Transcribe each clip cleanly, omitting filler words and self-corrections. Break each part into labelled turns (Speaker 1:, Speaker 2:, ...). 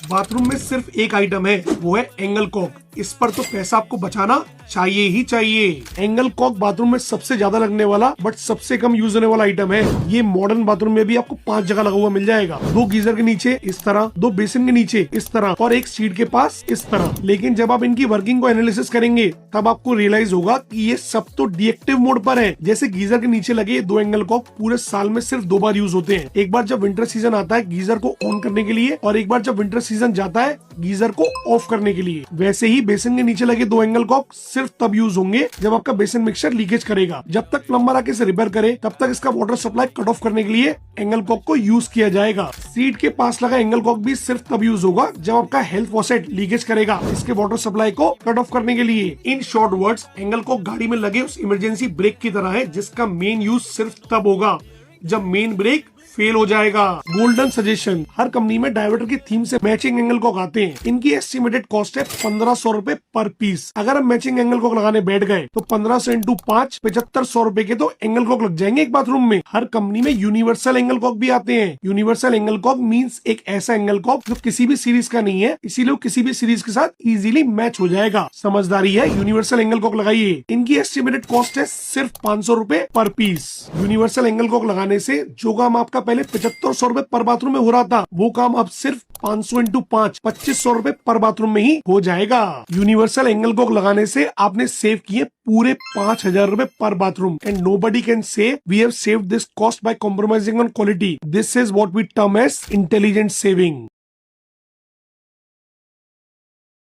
Speaker 1: Bathroom में सिर्फ एक आइटम है, वो है एंगल कॉक। इस पर तो पैसा आपको बचाना चाहिए ही चाहिए। एंगल कॉक बाथरूम में सबसे ज्यादा लगने वाला बट सबसे कम यूज होने वाला आइटम है। ये मॉडर्न बाथरूम में भी आपको 5 जगह लगा हुआ मिल जाएगा। 2 गीजर के नीचे इस तरह, 2 बेसिन के नीचे इस तरह और एक सीट के पास इस तरह। लेकिन जब आप इनकी वर्किंग को एनालिसिस करेंगे तब आपको रियलाइज होगा कि ये सब तो डीएक्टिव मोड पर है। जैसे गीजर के नीचे लगे 2 एंगल कॉक पूरे साल में सिर्फ 2 बार यूज होते हैं। एक बार जब विंटर सीजन आता है गीजर को ऑन करने के लिए, और एक बार जब विंटर सीजन जाता है गीजर को ऑफ करने के लिए। वैसे ही बेसिन के नीचे लगे 2 एंगल कॉक सिर्फ तब यूज होंगे जब आपका बेसिन मिक्सचर लीकेज करेगा। जब तक प्लम्बर आके इसे रिपेयर करे तब तक इसका वाटर सप्लाई कट ऑफ करने के लिए एंगल कॉक को यूज किया जाएगा। सीट के पास लगा एंगल कॉक भी सिर्फ तब यूज होगा जब आपका हेल्थ फॉसेट लीकेज करेगा, इसके वाटर सप्लाई को कट ऑफ करने के लिए। In short words, angle Kock गाड़ी में लगे उस इमरजेंसी ब्रेक की तरह है जिसका मेन यूज सिर्फ तब होगा जब मेन ब्रेक फेल हो जाएगा। गोल्डन सजेशन, हर कंपनी में डायवर्टर की थीम से मैचिंग एंगल कॉक आते हैं। इनकी एस्टिमेटेड कॉस्ट है 1500 रुपए पर पीस। अगर हम मैचिंग एंगल कॉक लगाने बैठ गए तो 1500 इंटू 5 7500 रुपए के तो एंगल कॉक लग जाएंगे एक बाथरूम में। हर कंपनी में यूनिवर्सल एंगल कॉक भी आते हैं। यूनिवर्सल एंगल कॉक मींस एक ऐसा एंगल कॉक जो किसी भी सीरीज का नहीं है, इसीलिए किसी भी सीरीज के साथ इजीली मैच हो जाएगा। समझदारी है, यूनिवर्सल एंगल कॉक लगाइए। इनकी एस्टिमेटेड कॉस्ट है सिर्फ 500 रुपए पर पीस। यूनिवर्सल एंगल कॉक लगाने से जो काम आपका पहले 7500 रुपए पर बाथरूम में हो रहा था वो काम अब सिर्फ 500 इंटू 5 2500 रुपए पर बाथरूम में ही हो जाएगा। यूनिवर्सल एंगल कॉक लगाने से आपने सेव किए पूरे 5000 रुपए पर bathroom. And nobody can say we have saved this cost by compromising on quality. This is what we term as intelligent saving.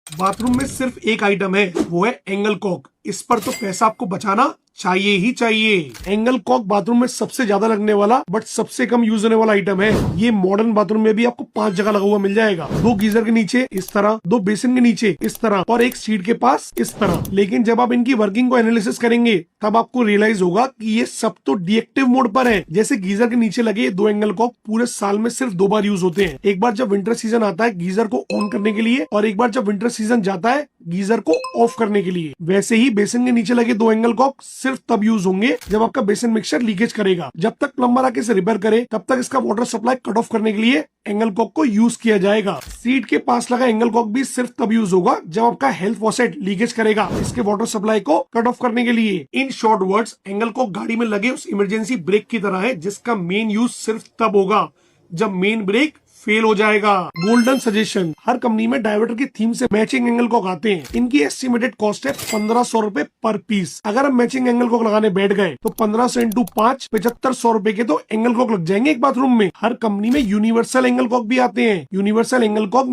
Speaker 1: Bathroom में सिर्फ एक आइटम है, वो है एंगल कॉक। इस पर तो पैसा आपको बचाना चाहिए ही चाहिए। एंगल कॉक बाथरूम में सबसे ज्यादा लगने वाला बट सबसे कम यूज होने वाला आइटम है। ये मॉडर्न बाथरूम में भी आपको 5 जगह लगा हुआ मिल जाएगा। 2 गीजर के नीचे इस तरह, 2 बेसिन के नीचे इस तरह और एक सीट के पास इस तरह। लेकिन जब आप इनकी वर्किंग को एनालिसिस करेंगे तब आपको रियलाइज होगा कि ये सब तो डीएक्टिव मोड पर है। जैसे गीजर के नीचे लगे 2 एंगल कॉक पूरे साल में सिर्फ 2 बार यूज होते हैं। एक बार जब विंटर सीजन आता है गीजर को ऑन करने के लिए, और एक बार जब विंटर सीजन जाता है गीजर को ऑफ करने के लिए। वैसे ही बेसिन के नीचे लगे 2 एंगल कॉक सिर्फ तब यूज होंगे जब आपका बेसिन मिक्सचर लीकेज करेगा। जब तक प्लम्बर आके इसे रिपेयर करे तब तक इसका वाटर सप्लाई कट ऑफ करने के लिए एंगल कॉक को यूज किया जाएगा। सीट के पास लगा एंगल कॉक भी सिर्फ तब यूज होगा जब आपका हेल्थ फॉसेट लीकेज करेगा, इसके वाटर सप्लाई को कट ऑफ करने के लिए। In short words, angle Kock गाड़ी में लगे उस इमरजेंसी ब्रेक की तरह है जिसका मेन यूज सिर्फ तब होगा जब मेन ब्रेक फेल हो जाएगा। गोल्डन सजेशन, हर कंपनी में डायवर्टर की थीम से मैचिंग एंगल कॉक आते हैं। इनकी एस्टिमेटेड कॉस्ट है 1500 रुपए पर पीस। अगर हम मैचिंग एंगल कॉक लगाने बैठ गए तो 1500 इंटू 5 7500 रुपए के तो एंगल कॉक लग जाएंगे एक बाथरूम में। हर कंपनी में यूनिवर्सल एंगल कॉक भी आते हैं। Universal angle Kock